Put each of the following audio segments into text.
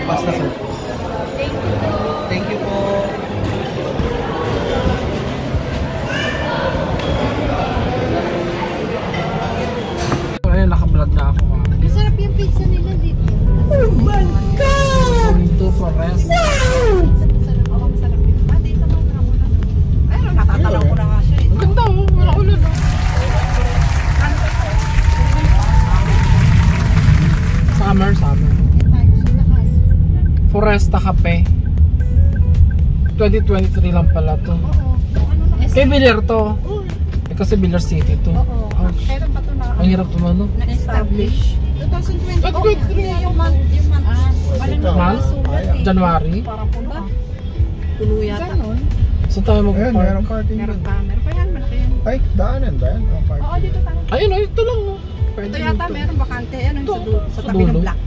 Pasta sir. Thank you po. Ayun, naka-vlog na ako. Masarap yung pizza nila dito. Oh my God! Ito for rest. Masarap yun. Dito mo na ako lang. Ayun, natatalaw ko na nga siya eh. Ang ganda oh, wala ulan oh. Summer. Foresta Cafe. 2023 lang pala to. Oo. Kay Villar to. Kasi Villar City to. Oo. Kailan pa ito na? Ang hirap naman no? Na-establish. 2020. Yung month. Month? January? Parang puno. Puno yata. Saan tayo Ayan, mag-park? meron parking Meron doon. pa. Meron pa yan. Malaki yan. Ay, daanan ba yan? Oh, parking. Oo, dito tayo. Ayun oh, ito lang oh. Ito yata meron bakante. Ano yung sa tabi dulo. ng block.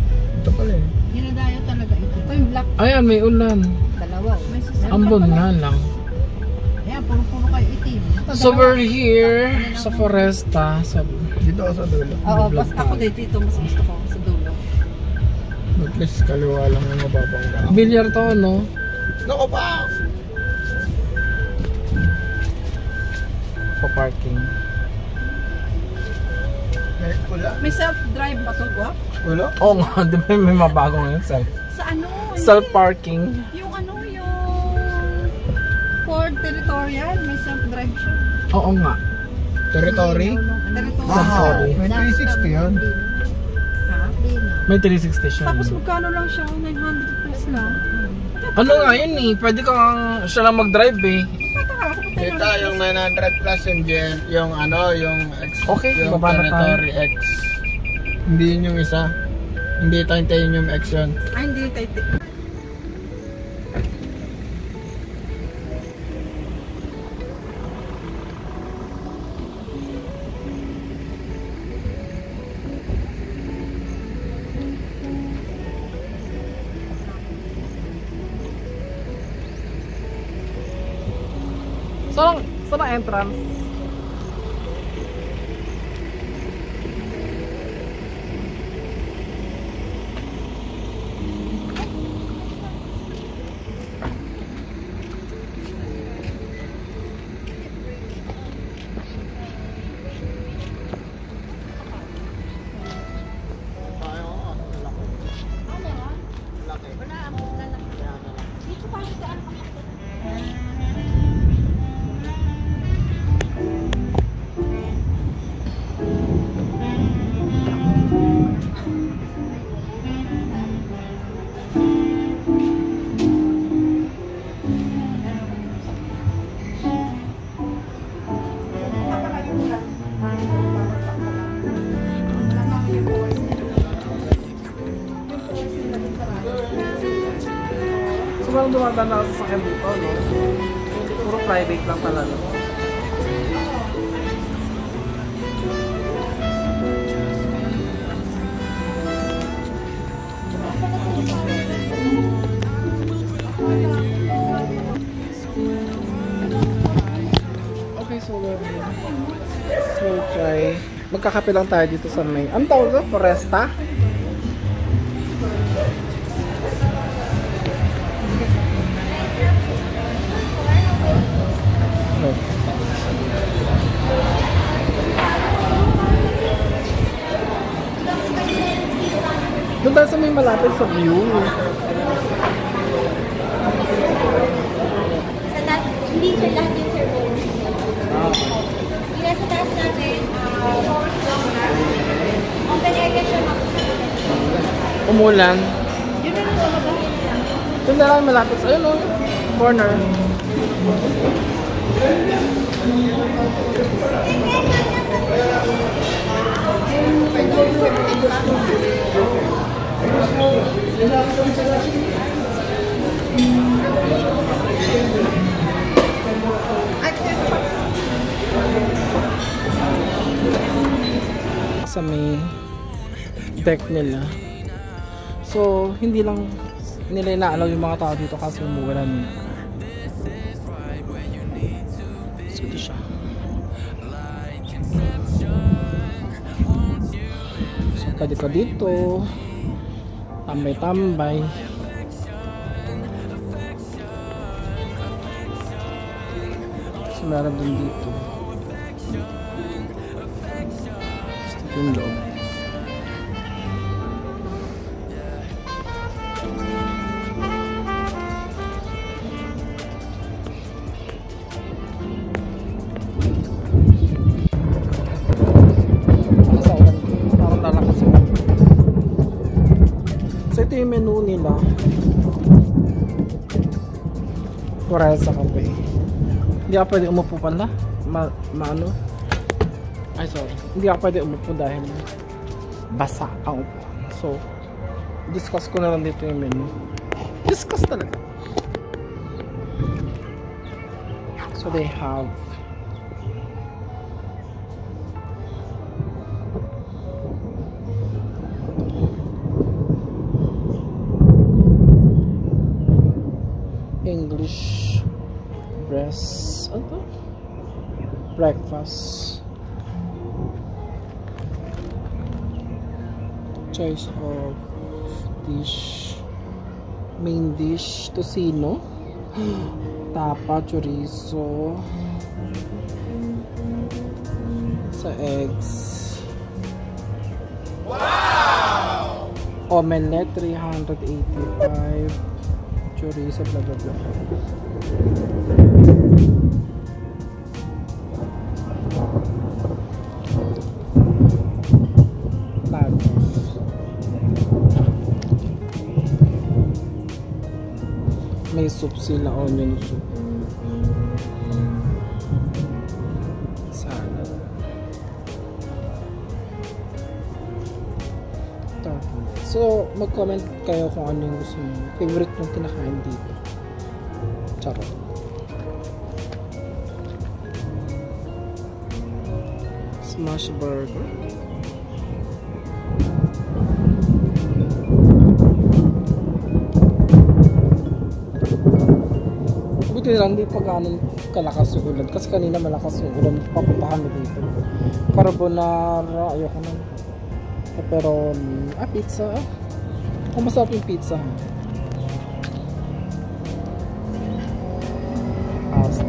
Ito pala eh. Ginadaya talaga ito. Ito yung block. Ayan, may ulan. Dalawa. May sasakyan. Ambon nga lang. Ayan, puro-puro kayo itim. So we're here sa Foresta. Dito ako sa dulo. Oo, basta ako dito. Mas gusto ko sa dulo. At least kaliwa lang yung mababang daan. Villar to no? Nako pa! Pa-parking. Eh, wala. May self-drive ba ito, Guap? Wala? Oo nga, di ba may mabago ngayon Sa ano? self-parking. Yung ano, yung Ford Territorial. May self-drive siya. Oo nga. Territory? Territorial. May 360 yan. Ha? May 360 siya. Tapos magkano lang siya? 900 pesos lang. Ano nga yun eh, pwede kang siya lang mag-drive eh. Tataka ako pa Dito yung 900 plus yung ano, yung X. Okay, yung baba na tayo. Territory X. Hindi yun yung isa. Hindi titanium X yun. Ay, hindi tayo. Saan ang entrance? Sobrang dumadaan na sa sasakyan dito, no? Puro private lang talaga. Okay, so we'll try. Magkakape lang tayo dito sa may... Ang tawag na? Foresta? Doon tayo sa may malapit sa view. Hindi sir, lahat yun sir. sa taas natin, open area siya Umulan. Yun na lang sa baba. Ito na lang malapit. Ayun o. Corner. Sa may deck nila. So, hindi lang nila inaalaw yung mga tao dito kasi umulan. So, ito siya. So, pwede ka dito. Tambay-tambay. So, meron din dito. So, ito yung loob. Ito yung menu nila. Foresa Cafe. Hindi ka pwede umupo pala. Maano? Ay sorry. Hindi ka pwede umupo dahil basa ang upo. So, discuss ko na lang dito yung menu. Discuss talaga. So they have English breakfast, choice of dish, main dish, tocino, tapa, chorizo, sa eggs, wow! Omelette 385, chorizo, blah blah blah. Tacos. May soup sila, onion soup. Salad. So, mag-comment kayo kung ano yung gusto nyo. Favorite yung kinakain dito. Charot. Smash burger. Buti lang di pa ganun kalakas yung ulan. Kasi kanina malakas yung ulan. Papunta kami dito. Carbonara. Ayoko na. Pepperoni. Pizza. Kung masarap yung pizza. Pasta.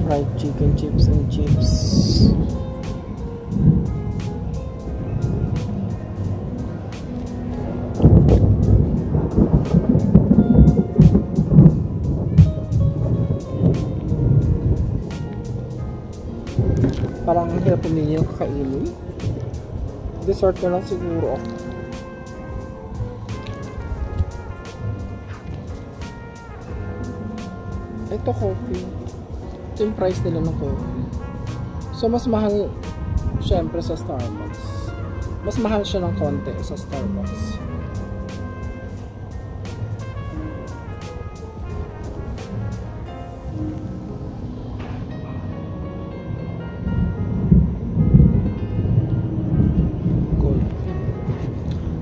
Fried chicken, chips and chips. Parang ang hirap pumili yung kakainin. Dessert na lang siguro ako. Ito coffee. Ito yung price nila ng coffee. So mas mahal syempre sa Starbucks. Mas mahal siya ng konti sa Starbucks.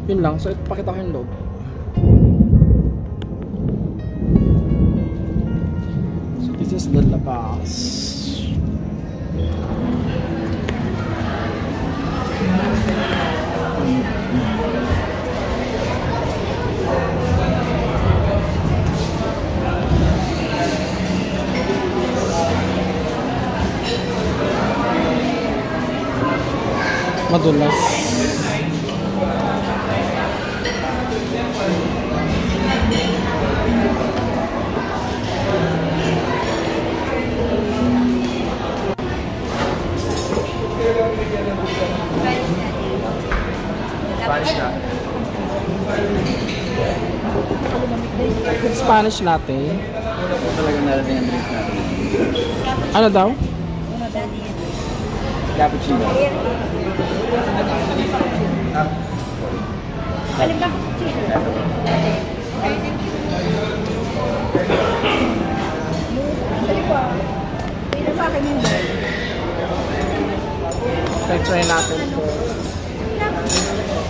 Yun lang. So, ipakita ko yung loob. So, this is the labas. Madulas. Spanish latte. Ito talaga narating ang drink natin. Ano daw? Cappuccino. Galing ka cappuccino. Pila sa akin yung bell. Try natin ito.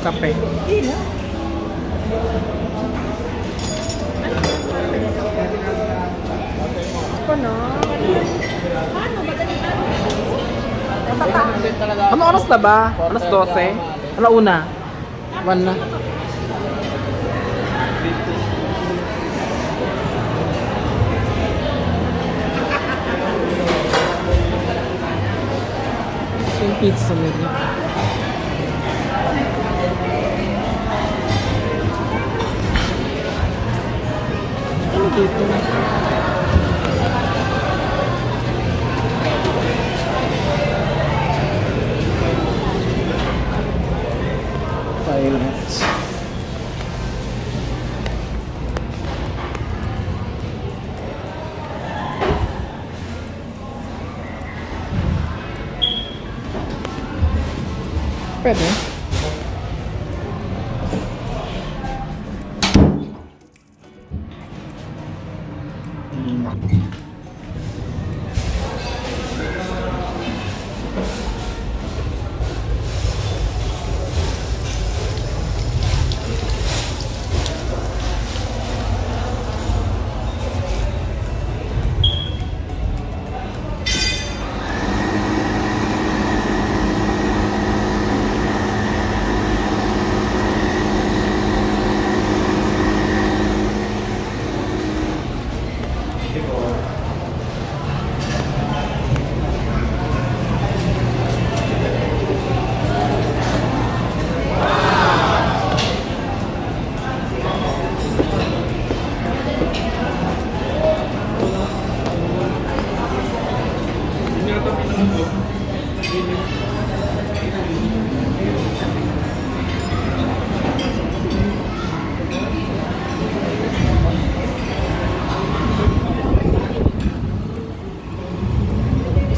Kape. Pila? Ako na. Paano? Madali. Ano oras na ba? Alas 12? Ano una? 1 na. So yung pizza nila. Ano dito? Violet. Pwede.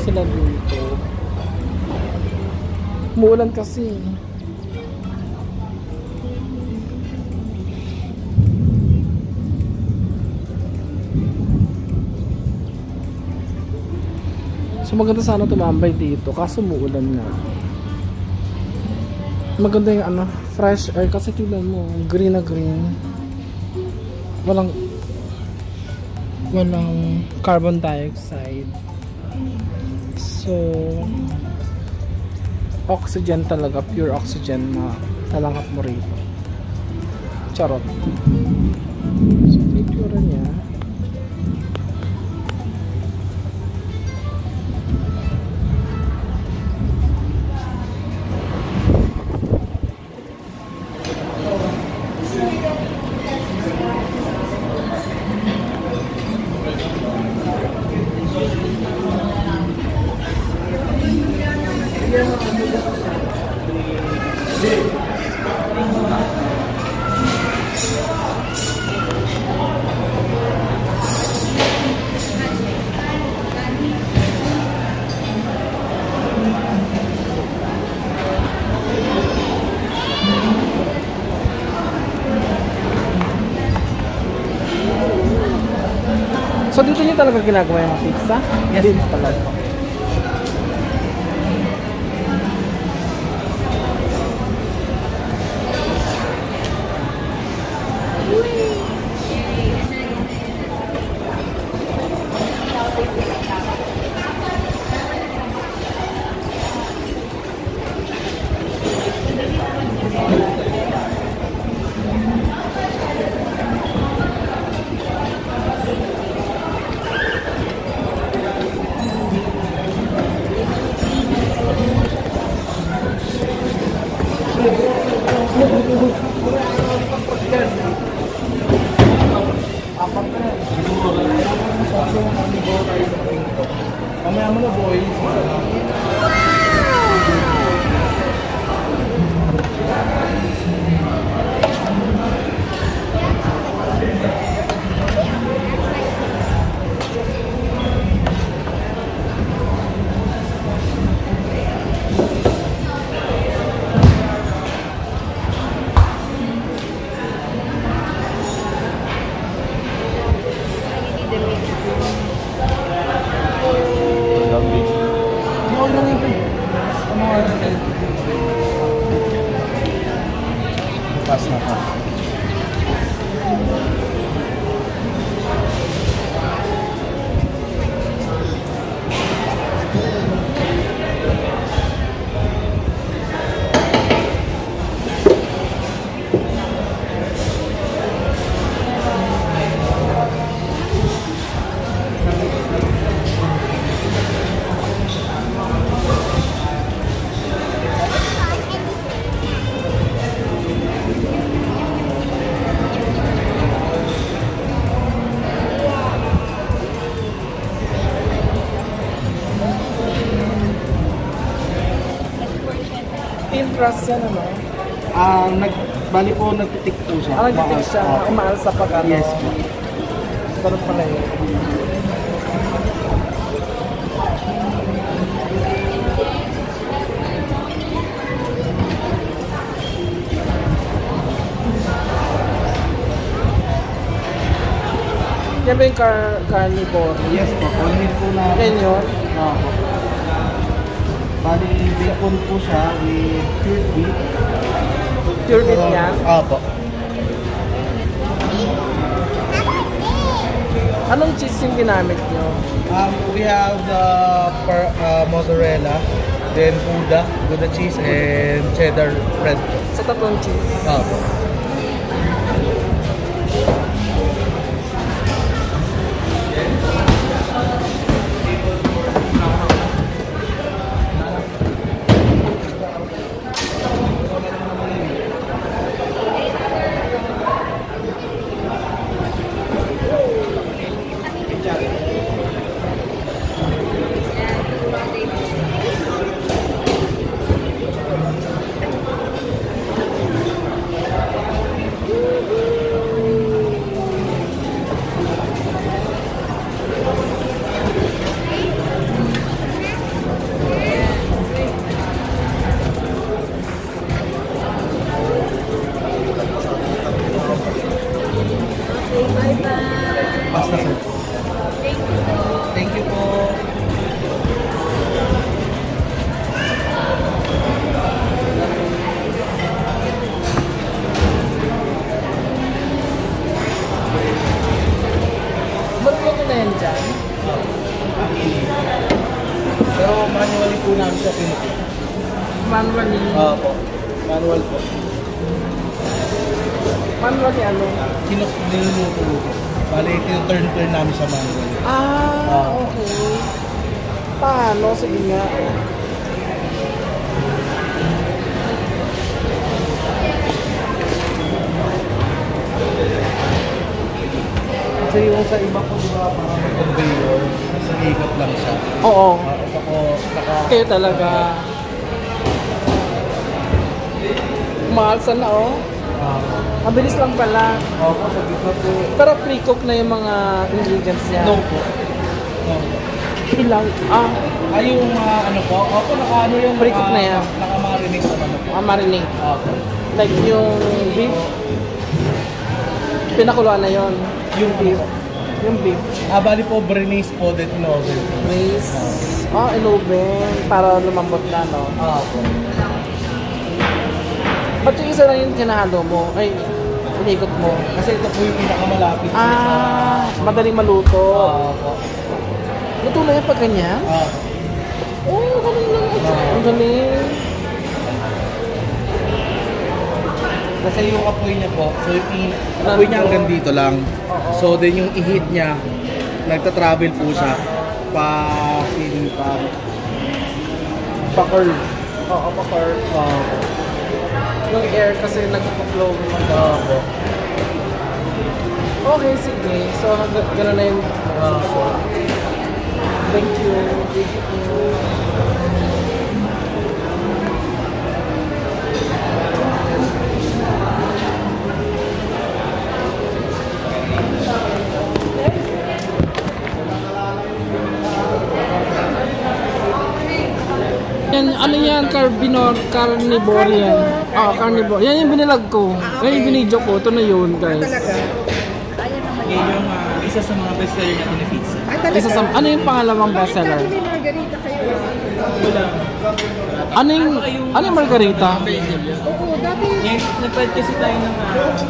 Sila dito. Umuulan kasi. So maganda sana tumambay dito kaso umuulan nga. Maganda yung ano, fresh air kasi tignan mo, green na green. Walang carbon dioxide. So oxygen talaga, pure oxygen na talanghap mo rito. Charot. So picture niya. So dito niyo talaga ginagawa yung pizza? Yes. Dito talaga. lang yun. Ano nga yun? Pass na pass. Interest yan ano? Bali po nagtitik po siya. Nagtitik siya, umaal sa pag ano? Yes po. Ganun pala yun. Yan ba yung carnivore? Yes po, all-meat po na. Yan yun? Opo. Bali, bacon po siya with cured beef. Pure beef yan? Opo. Anong cheese yung ginamit nyo? We have the mozzarella, then Gouda cheese, and cheddar bread. Sa tatlong cheese? Opo. Pasta sir. Thank you po. Ba't mo na yan dyan? Pero manually po namin siya pinutin. Manually? Opo. Manual po. Manually ano? Niluto po. Bali, turn namin sa manual. Okay. Paano? Sige nga. Kasi yung sa iba po, diba, parang may conveyor, nasa ikot lang siya. Oo. Kayo talaga. Mahal na oh. Mabilis lang pala. Opo, sa gitna po. Pero pre-cook na yung mga ingredients niya. No po. No. Ilang? Yung ano po? Opo, naka-ano yung Pre-cook na yan? Naka-marinate naman po. Marinate. Opo. Like yung beef? Pinakuluan na yon. Yung beef? Yung beef. Bali po, Bernaise po, then in-oven. Brace. In-oven. Para lumambot na, no? Opo. Ba't yung isa lang yung kinahalo mo? Ay, inikot mo. Kasi ito po yung pinakamalapit. Madaling maluto. Opo. Luto na yan pag ganyan? Galing lang. Ang galing. Kasi yung apoy niya po, so yung apoy niya hanggang dito lang. So then yung i-heat niya, nagta-travel po siya Pa-curve. Oo, pa-curve. Yung air kasi nagpa-flow naman. Okay, sige. So, gano'n na yung thank you. Yan, ano yan? Carnivore yan. Carnivore. Yan yung binilag ko. Yan yung binidyo ko. Ito na yun, guys. Yan yung isa sa mga bestseller natin na pizza. Ano yung pangalawang bestseller? Margarita kayo. Ano yung margarita? Oo, dati, Nag-try kasi tayo ng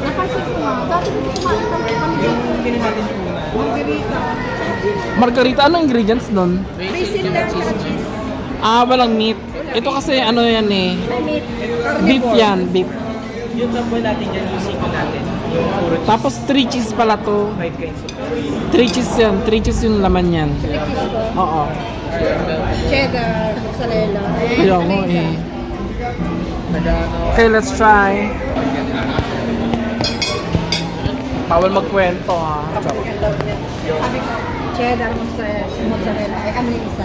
napansin ko nga, dati kasi kumain kami kami. hindi natin muna. Margarita. Margarita, anong ingredients nun? Basil lang sa cheese. Ah, walang meat. Ito kasi ano yan eh. May meat. Beef yan, beef. Yung tamboy natin dyan, yung siko natin. Yung puro Tapos 3 cheese pala to. fried kinds of 3 cheese yan. 3 cheese yung laman yan. Oo. Cheddar, mozzarella. Ayaw mo eh. Okay, let's try. Bawal magkwento ha. Sabi ko, cheddar, mozzarella. Ay, ano yung isa?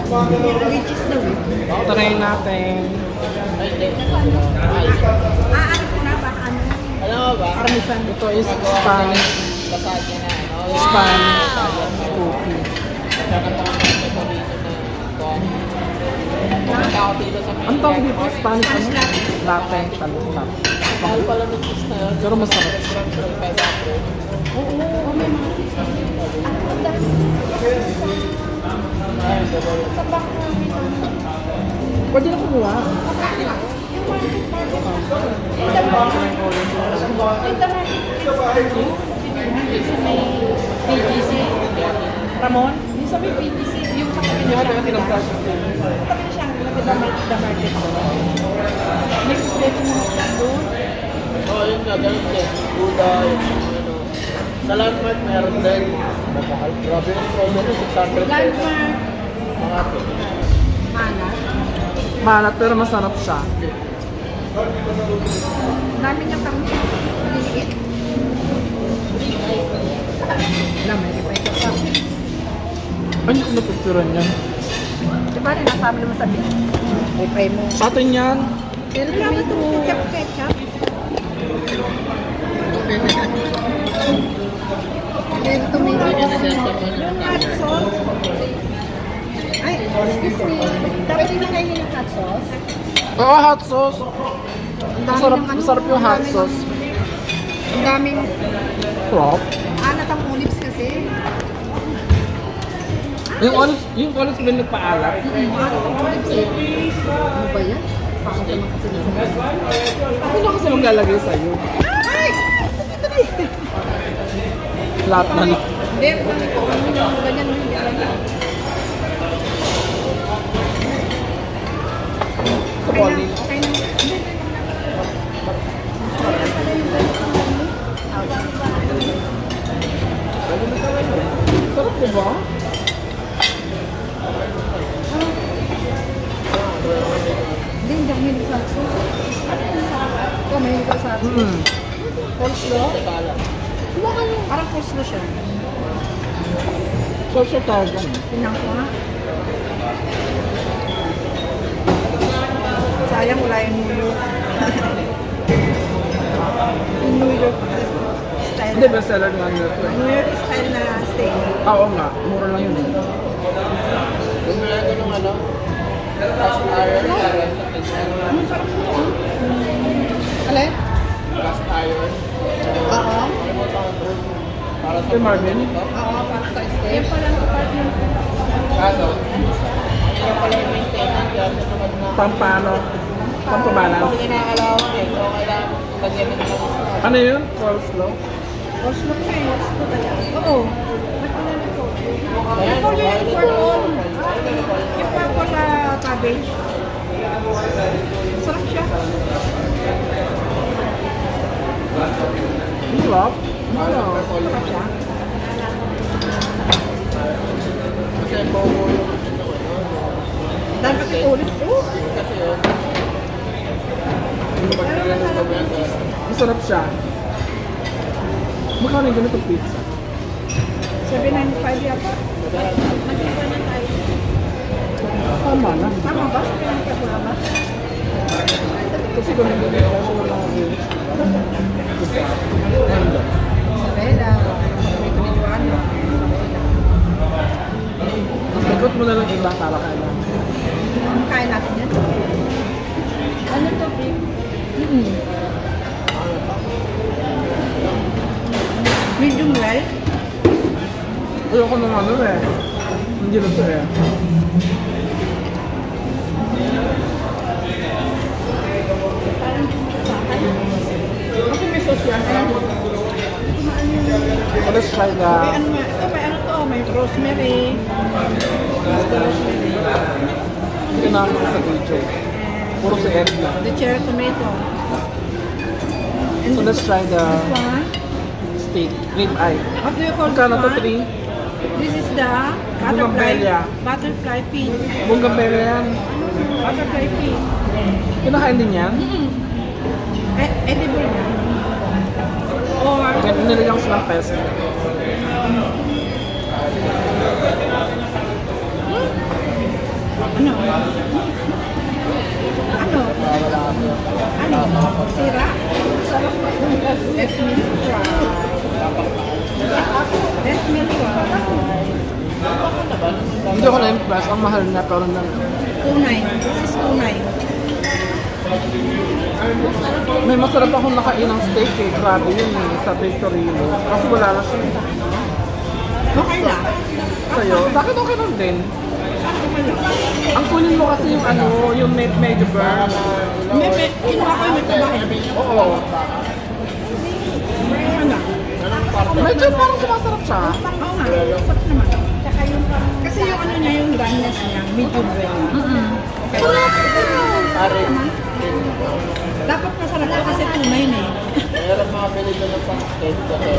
Three cheese daw eh. Try natin. Ano ko na ba? Ano? Alam mo ba? Parmesan. Ito is Spanish. Lasagna na, no? Spanish coffee. Ang tawag dito? Spanish ano? Latte. Latte. Mahal pala ng cheese na yun. Pero masarap. Pwede na kumuha. PGC. Ramon? Yung sabi PGC, yung katabi niya siya. Katabi niya siya, the market ko. May kumpleto mo doon. Oo, yun nga, ganun din. Buda, yung ano. Sa Landmark, meron din. Mahal. Grabe yung strawberry, 600 pesos. Landmark. Mga ito. Mana. Malat pero masarap siya. Dami niya pang maliliit. Laman, di pa ito pa. Ano yung napicturan yan? Di ba rin, nasabi naman sabi. Ay, pray mo. Sa atin yan. Pero tomato. Ketchup. Pero tomato. Yung hot sauce. Ay, excuse me. Dapat hindi kayo yung hot sauce. Oo, hot sauce. Masarap, masarap yung hot sauce. Ang daming Crop. anat ang olives kasi. Yung olives ba nagpaalat? Anat ang olives eh. Ano ba yan? Bakit naman kasi nito? Ako na kasi maglalagay sa'yo. Ay! Dali! Lahat na. Hindi, ganyan mo yung Sa bowling. Okay na. Sarap ko ba? Hindi, hindi ako may sa aso. Ikaw may sa aso. Coleslaw? Parang coleslaw siya. Social talaga. Tingnan ko nga. Sayang wala yung New York. Yung New York style. Hindi ba seller nga nila ito? New York style na steak. Oo nga, mura lang yun. Bumili ko ng ano? Cast iron. Alin? Cast iron. Oo. Para sa Kay Marvin? Oo, para sa steak. Yan pala ang apartment. kaso. Yung pala yung maintenance. Kaya ito naman na. Pampano? Pampabalance? Pag inakalawan eh. So kailangan lagyan ng mga Ano yun? Coleslaw? Coleslaw ka eh. Oo. Ayan, Yan po yung okay. pork. Yung pork na cabbage. Sarap siya. Ang sarap. Ano? Sarap siya. Kasi bobo yung Dahil kasi ulit. kasi yun. Masarap siya. Magkano yung ganitong pizza? 795 yata. Magkita na tayo. Tama na. Tama ba? 795 wala ba? Kasi kung nagdadala ko wala ako yun. Isabela. May pinituan. Ikot mo na lang iba para ka na. Kain natin yan. Ano to, babe? Medium well. Ayoko nung ano eh. Hindi na to eh. let's try the... May ano, may ano to, may rosemary. Basta rosemary. Hindi na ako sa video. Puro sa Edna. The cherry tomato. And So let's try the this one. steak, rib eye. What do you call this Magkano to? one? 3? This is the butterfly pea. Bunggambela yan. Butterfly pea. Kinakain din yan? Edible na. Or, Kaya nilagyan ko silang pesto. ano? Sira? Let me try. Let me try. Hindi ako na-impress. Ang mahal na pero na... 2.9. This is 2.9. May masarap akong nakain ng steak eh. Grabe yun eh. Sa Victorino. Kasi wala na siya. Okay na. Sa'yo? Sa akin okay lang din. Ang kunin mo kasi yung ano, yung medyo burn. Kinuha ko yung may tabahin. Oo. Ano? Medyo parang sumasarap siya. Oo nga. Sarap naman. Kasi yung ano niya, yung garnish niya, medium well. Okay. Dapat masarap ka kasi tunay na eh.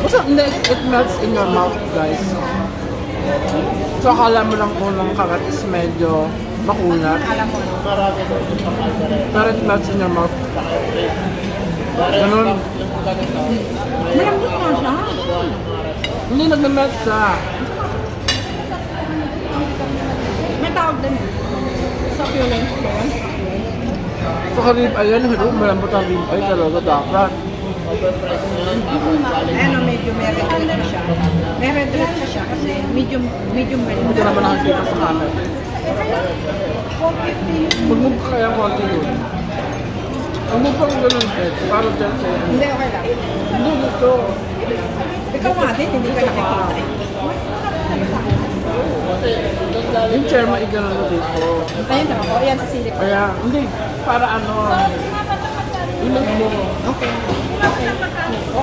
Basta hindi, it melts in your mouth guys. So akala mo lang unang kagat is medyo makunat. Alam mo. Pero it melts in your mouth. Ganun. Malambot nga siya. Hindi nag-melt siya. May tawag din eh. Succulent ba yan? So karib ayan, malambot ang rib ay talaga dapat. Ano, medyo may red red na siya. May red red na siya kasi medium well. Hindi naman nakikita sa camera. Magmug ka kaya konti yun. Ang mug pang ganun eh, parang dyan sa'yo. Hindi, okay lang. Hindi gusto. Ikaw nga din, hindi ka nakikita eh. Yung chair maiganon mo dito. Ayun na, o yan sa silip. Kaya, hindi, para ano, ilag mo. Okay.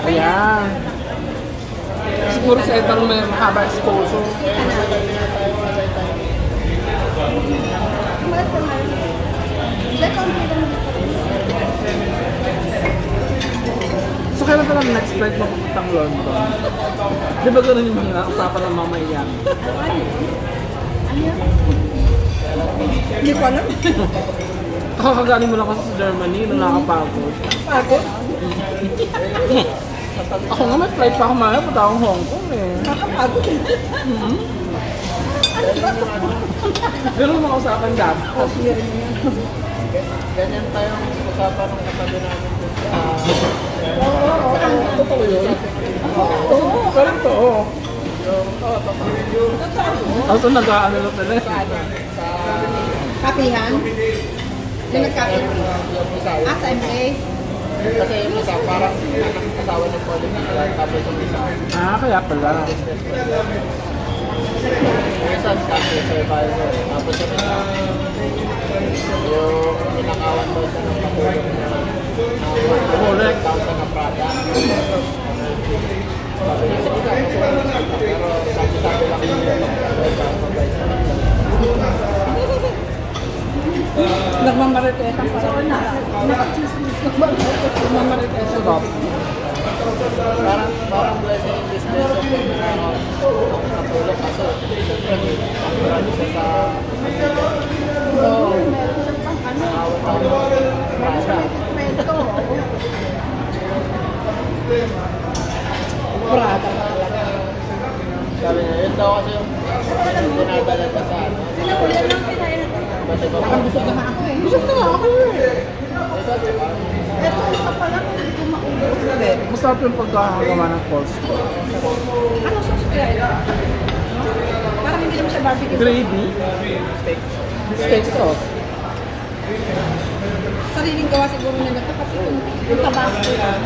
Ayan. Siguro sa itang may mahaba exposure. So kailan pa lang next flight mo papuntang London? Di ba ganun yung mga usapan ng mamayan? Hindi ko alam. Kakagaling mo lang kasi sa Germany nung nakapagod. Pagod? Ako nga may flight pa ako mamaya, punta akong Hong Kong eh. Nakapagod. Ganun mga usapan dati. Ganyan tayong usapan ng katabi namin sa... Totoo yun? Oo, parang to. Also nag-ano na pala. Kapihan? Yung nagkapi? Sa MA? Kasi yung isa, parang asawa ng politician, tapos yung isa. Kaya pala. Yung isa, kasi survivor. Tapos yung isa, yung pinakawan daw siya ng patulong na Correct. 1,000 na Prada. Pero sabi lang yung Nagmamariteta pa rin. Nagmamaritesa ba? Parang blessing in disguise yung natulog kasi siyempre marami siya sa Prada talaga. sabi niya, yun daw kasi yung dinadala ka sa ano. Baka busog naman ako eh. Busog na nga ako eh. Ito isa pa lang, hindi ko maubos. Hindi. Masarap yung pagkakagawa ng course. Ano sauce kaya ito? Parang hindi naman siya barbecue. Gravy. Steak sauce. Sariling gawa siguro nila ito kasi yung tabasco yan.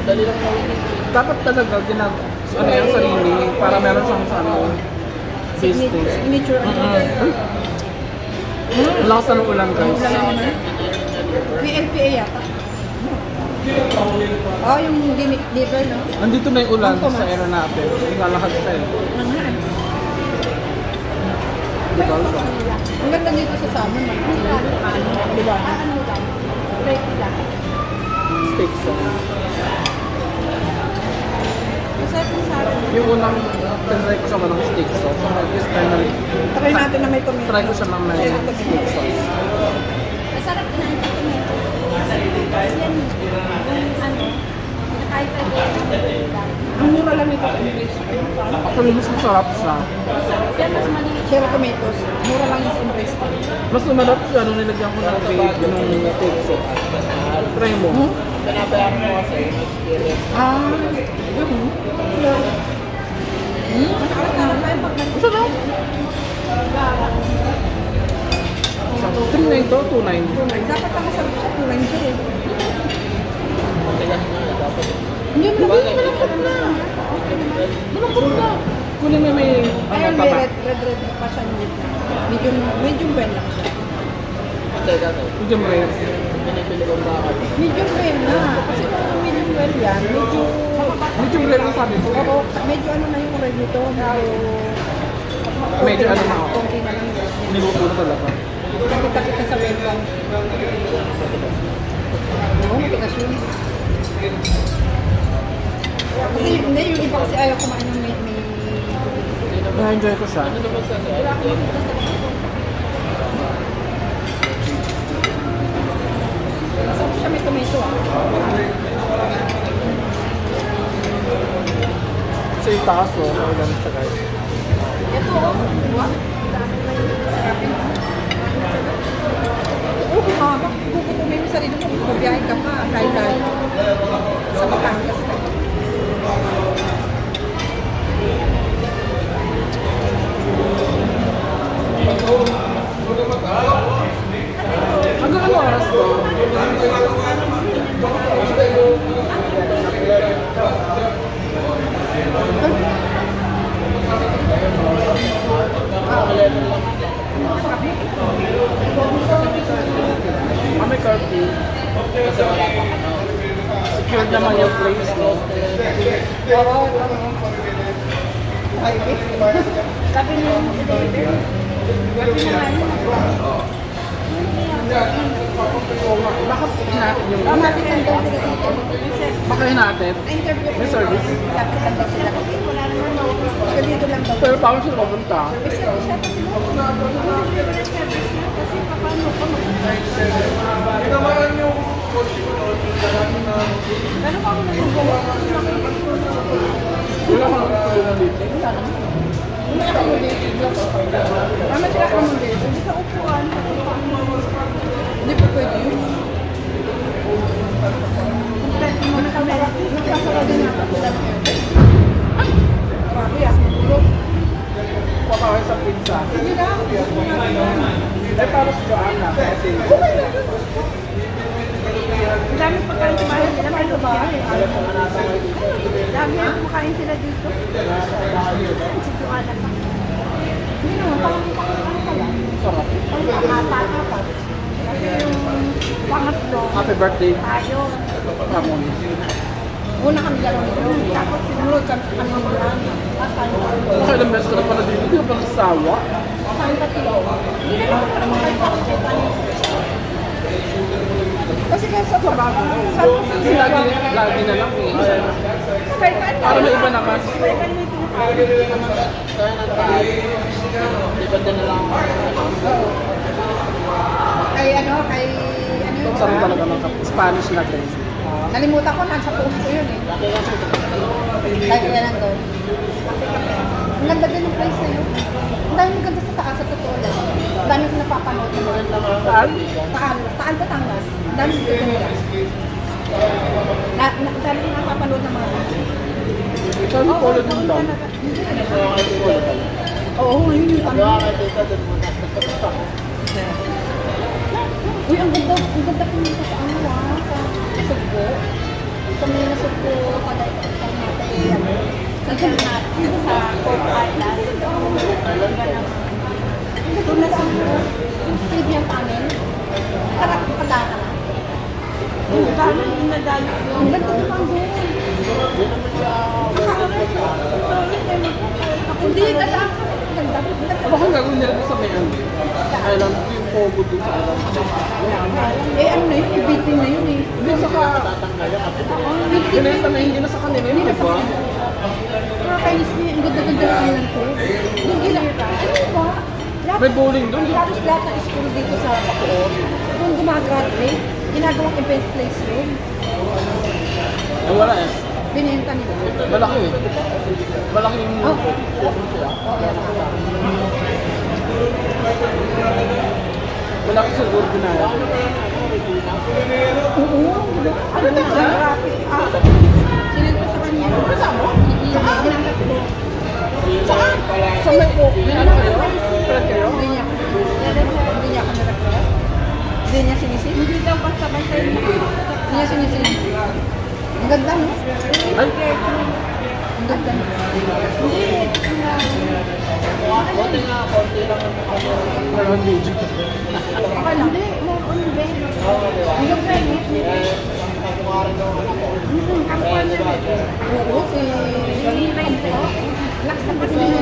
Dali lang naman. Dapat talaga ano yung sarili para meron siyang ano. Business. Signature ano. Lakas na ng ulan guys. Wala naman. May LPA yata. Oh, yung liver, no? Andito na yung ulan sa era natin. Lalakad ka eh. Di ba? Ang ganda dito sa salmon, di ba? Steak sauce. Masarap yung salmon. Yung unang try ko siya ng steak sauce. So, this time na Try natin na may tomato. try ko siya ng may steak sauce. Masarap din ang tomato. Yan, ang mura lang ito sa English. Actually, mas masarap siya. Yan, mas maliit. Cherry tomatoes. Mura lang yung sa English. Mas sumarap siya nung nilagyan ko ng bacon ng steak sauce. Try mo. Pinabayaan mo kasi experience. Masarap. 3.9 to, 2.9. Dapat ang masarap siya, kulang siya eh. Hindi mo malapot na. Malapot na. Kunin mo may Ayun, taba. may red pa siya ng gitna. Medium well lang siya. Medium rare. Medium well na. Kasi kung medium well yan, Medium rare ang sabi ko. oo, medyo ano na yung red nito. Medyo ano na ako. Konti na lang. Niluto na talaga. Takit-takit na sa well lang. Oo, matigas yun. Kasi hindi, yung iba kasi ayaw kumain ng may Na-enjoy ko siya. masarap siya, may tomato ah. Sa yung taas o, naulan siya guys. Ito oh, diba? Oo, kumama. Kukukumin mo sarili mo. Kubiyahin ka pa. Kahit sa Batangas ka. Hanggang ano oras to? May curfew. Secured naman yung place, no? Oo. Sabi niyo yung deliver. Sabi niyo Baka natin yung... natin ang daw sila dito. Baka natin. Na-interview ko. May service. Dapat lang daw sila. Kasi wala naman. Taga dito lang daw. Pero paano sila pupunta? May service siya kasi no? May service niya kasi paano ko Ano pa ako nagagawa? Wala ka naman tulungan dito. Hindi ka mo dito. Mama sila ka mo dito. Hindi ka upuan. Hindi po pwede yun. Nakakala din ako sila ng aircon. Grabe ah. Papawin sa pizza. Hindi na. Eh, para sa Joanna. Kasi... Ang dami pagkain sa bahay. Ang dami sa bahay. Dami ang kumakain sila dito. Si Joanna pa. Hindi naman. Ano pala? Sarap. Pang-apat. Kasi yung pangatlo. Happy birthday, Tayo. Ramon. Una kami lang dito. Tapos sinunod kami ng bulan. Baka ilang beses ka na pala dito. Hindi ka pa nasasawa. Kain pa tilo. Hindi na naman kami kain pa. Kasi kaya sa trabaho. Kasi lagi na lang eh. Para may iba naman. Kay ano Sarap talaga ng Spanish natin. nalimutan ko, nasa post ko yun eh. Lagi na lang doon. Ang ganda din yung place na yun. Ang dami maganda sa taas, sa totoo lang. Ang dami ko napapanood na maganda. Saan? Taan Batangas. Ang dami ko nila. Ang dami ko napapanood na mga Saan yung polo din daw? Oo, yun yung tanong. Uy, ang ganda pumunta sa ano sa Sugbo. Sa may nasugbo, pagkakita natin, sa Gernat, sa Cork Island. Ito na Sugbo, yung tribute namin, parang padana. Ang ganda naman doon. Hindi, ganda. Baka gagawin nila doon sa may ano. Island, yung pogo doon sa island. Eh, ano na yun? Ibitin na yun eh. Hindi sa ka... Binenta na hindi na sa kanila yun, di ba? Nakakainis niya. Ang ganda-ganda ng island ko. Hindi lang. Ano ba? May bowling doon. Halos lahat ng school dito sa Bacoor. Kung gumagraduate, ginagawang event place yun. Eh, wala eh. Binenta nila. Malaki eh. Malaki yung... Oh. Malaki siguro ginaya. Oo. Ano ba? Sinend ko sa kanya. Kasama? Ginanap ko. Saan? Sa may po. Ano kayo? Friend kayo? Hindi niya. Hindi niya ako nireport. Hindi niya sinisin. Hindi daw basta-basta yun. Hindi niya sinisin. Ang ganda mo. Ay? Ang ganda mo. Konti nga, konti lang. Meron digit. Okay lang. Hindi. Ano ba? Ang ganda mo. Oo, si... Lakas na kasi niya.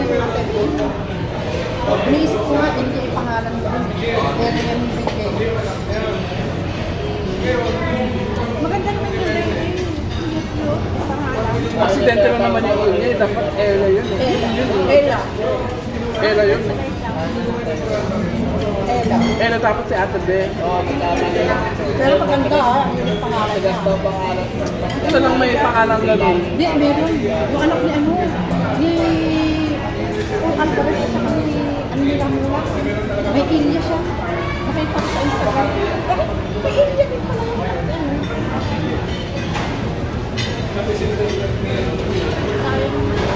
Iniisip ko nga, hindi niya ipangalan doon. Kaya niya bibigay. Maganda naman yung writing. Aksidente lang naman yung yun eh. Dapat Ella yun eh. Ella. Ella yun eh. Ella. Ella tapos si Ate Be. Pero maganda ha, yung pangalan niya. Ito lang may pangalang ganun. Hindi, meron. Yung anak ni ano, ni... Kung ano ba rin siya kami, ano nila mula. May Ilya siya. Nakita ko sa Instagram. May Ilya din pala yun.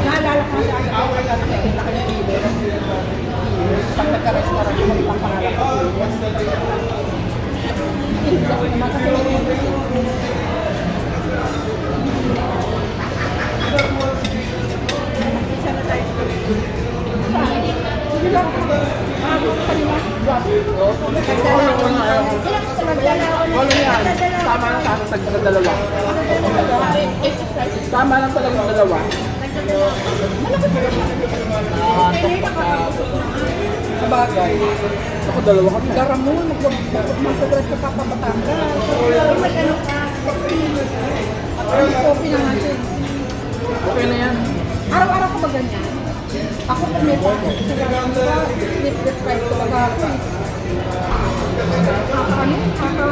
Naalala ko sa akin, nakikita ko yung Ilyas. Pag nagka-restaurant ko, ibang pangalan ko Ilyas. Ilyas naman kasi may Ilyas. Isa na tayo. Saan? Sige lang. Kanina. Wala yan. Tama lang sana sa dalawa. Tama lang talaga sa dalawa. Sa bagay. Ako dalawa kami. Garamon, magpapagras ka pa Batangas. Mag-ano ka? Coffee na natin. Okay na yan. Araw-araw ko ba ganyan? Ako kung may pasok sa Garamon, nip-describe ko baga ako.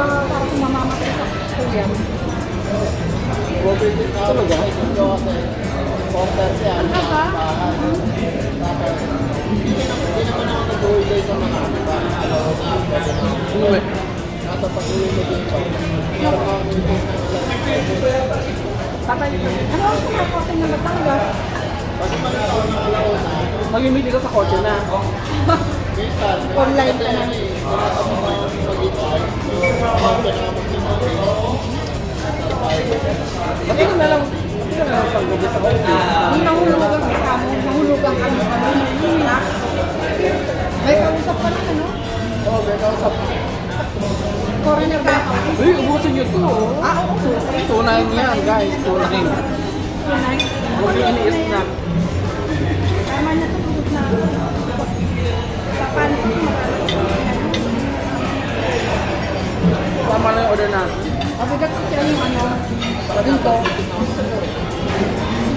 Para kumamamatay sa kuya. Talaga? Ano ba? Ano eh? Ano ang kumakasin na Batangas? Mag-imili ka sa kotse na. Online ka na. Bakit na lang? Hindi ka na lang pag-gabi sa kotse. Hindi nahulugan ka mo. Nahulugan ka mo. May kausap ka na, ano? Oo, may kausap. Foreigner ba ako? Uy, ubusin nyo to. Oo. Tunay yan, guys. Tunay. Huwag yung iniis na. Tama na ito, busog na. Paano ito? Tama na yung order natin. Mabigat kasi yung ano, dito.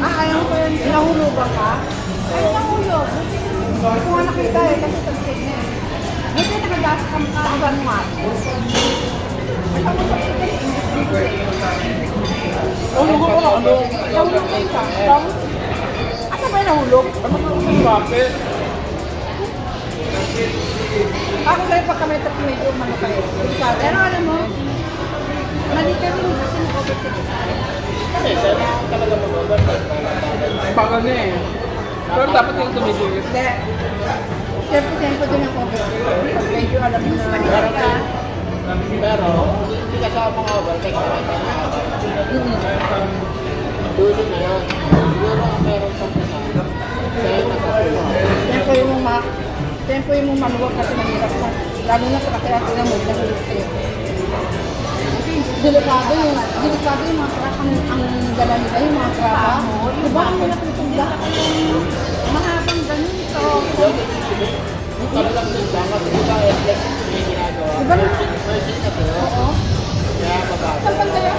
Ayaw ko yun. Nahulugan ka? Ay, nahulog. Hindi ko nga nakita eh, kasi tag-check na eh. Buti nakagas ka hanggang nga. Hulog ko na ano? Nahulog ka isa. Asa ba yung nahulog? Ano ba yung bakit? Ako kayo pag kami tapos medyo umano kayo. Pero alam mo, mali ka rin kasi nag-overtake sa akin. Bagal na eh. Pero dapat yung tumitigil. Hindi. Siyempre, tempo din ang overtake. Pag medyo alam mo na. Pero, hindi kasama nga ba? Dulo na yun. Siguro ang meron sa kasama. Kaya nakakulang. Tempo yung maluwag kasi mahirap ka. Lalo na sa kakilati na mo, nahulog sa'yo. Okay. Delikado yung mga truck ang dala nila, yung mga trabaho. Diba ang nila pinutugda? Mahabang ganito. Diba na? Oo. Saan ba kaya?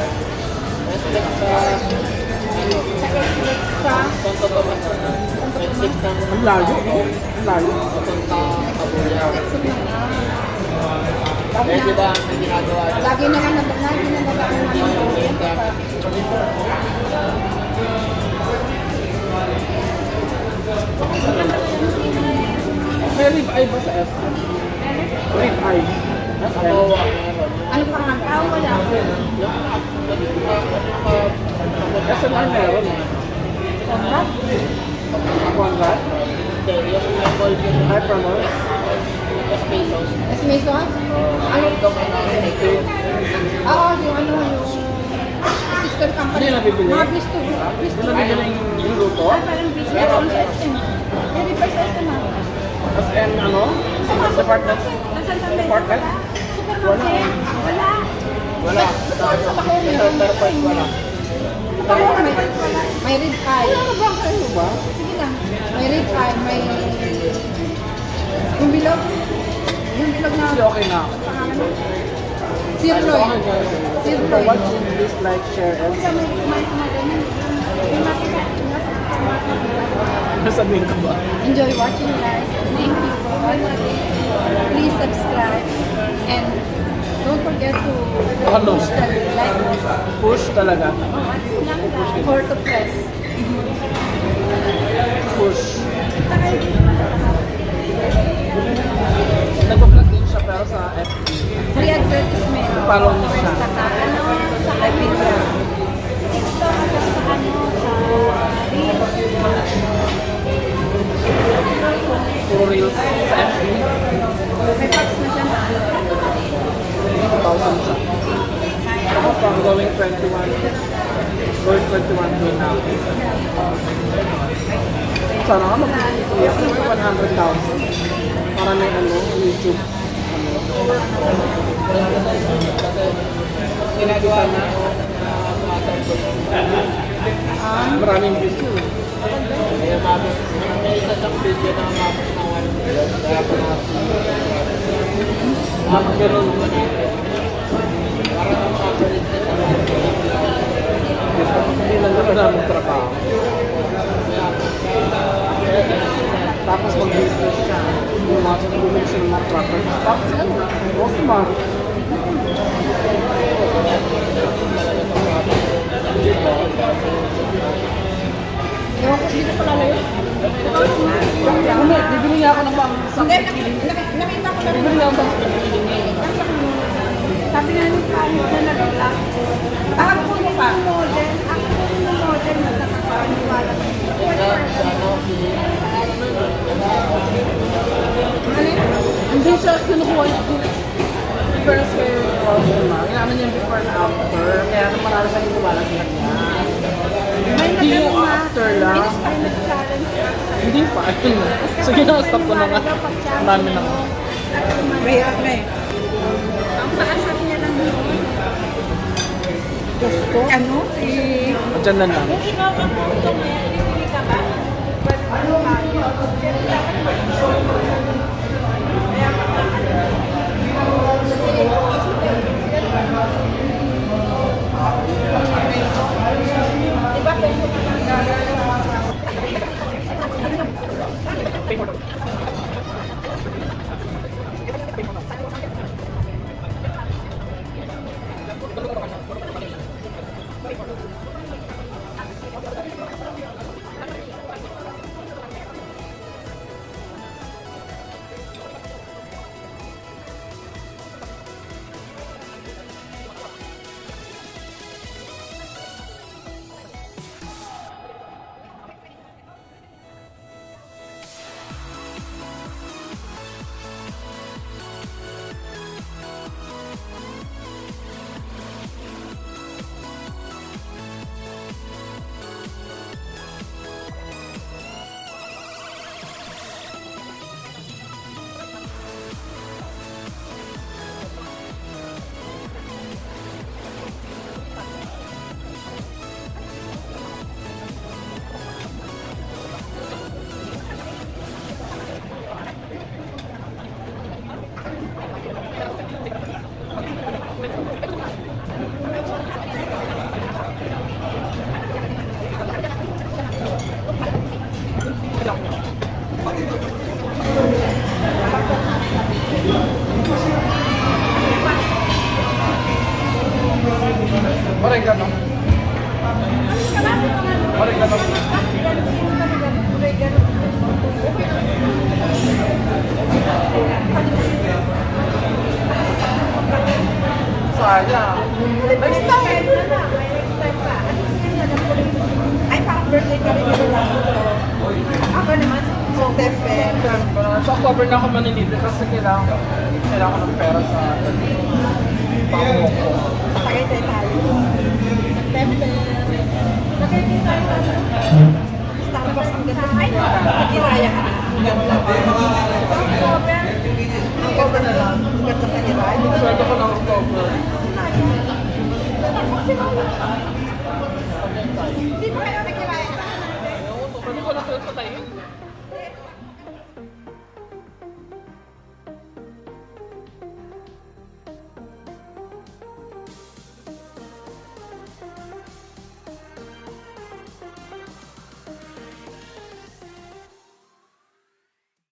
Sa Ang layo, no? Ang layo. Lagi na lang May rib eye ba sa SM? Rib eye. SM. ano pa nga tao? Wala. SM ay meron eh. Kontak? Ako ang gat? Ay, promote. Mas may son? Ano? Oo, yung ano, yung sister company. Hindi na bibili? Mga Bisto. Bisto. Ano na yung luto? Parang Bisto. Meron sa SM. Hindi pa sa SM ah. SM ano? Department? Department? Supermarket? Wala. Wala. Sa Bacoor meron. Wala. Sa Bacoor may red eye. Ano ba? Ano ba? Sige lang. May red eye, may... Yung bilog. Yung bilog na... Kasi okay na. Pangalan mo? Sirloin. Okay guys. For Sirloin. watching, please like, share, and Kasi may kumain sa mga ganyan. Yung nasa sabihin ko ba? Enjoy watching guys. Thank you for watching. Please subscribe and don't forget to Follow. push the like Push talaga. or to press. Push. Nag-vlog din siya pero sa FB. Free advertisement. Follow niyo siya. Sa ano, sa Twitter. Ito, sa ano, sa Reels. Puro reels sa FB. May packs na siya na. 1,000 siya. Ako pa, going 21. Going 21 to now. Sana nga mag-iyak na may 100,000. Para may ano, YouTube. Ginagawa na. Maraming views yun. May isa siyang video na mapos na 1 million. Kaya po na Ganun. parang ang average na sa Hindi na naman namin trabaho. Tapos mag-business siya. Bumili siya ng mga truckers. Tapos ano, Osmar. Ewan ko, dito pala na yun. Hindi, bibili niya ako ng mga Hindi, nakita ko na rin. Bibili niya ako ng Sabi nga nung kano na nalala. Ako po yung model. Ako po yung model na nakakapaniwala. Hindi siya kinukuha niya. First kay Rosema. Kailangan niya yung before and after. Kaya marami sa iniwala sa kanya. Hindi yung after lang. Inspired challenge. Hindi pa. Sige na, stop ko na nga. Ang dami na. May. Ang paasat niya lang yun. Gusto? Ano? Diyan na lang. Ikaw ang gusto mo. Hindi ka ba? Ano ka? Diba Oregano. Oregano. Sayang. Next time. Ay, parang birthday ka rin yung last ko. Ako naman, September. Sa October na ako maninili kasi kailangan ko ng pera sa pango ko. Tagaytay tayo. September. Tagaytay tayo. Starbucks ang ganda. Ay, Hiraya ka na. Ang ganda. October na lang. Ang ganda sa Hiraya. Sweldo ko ng October. Hindi pa kayo nag-Hiraya. Pwede ko na patayin?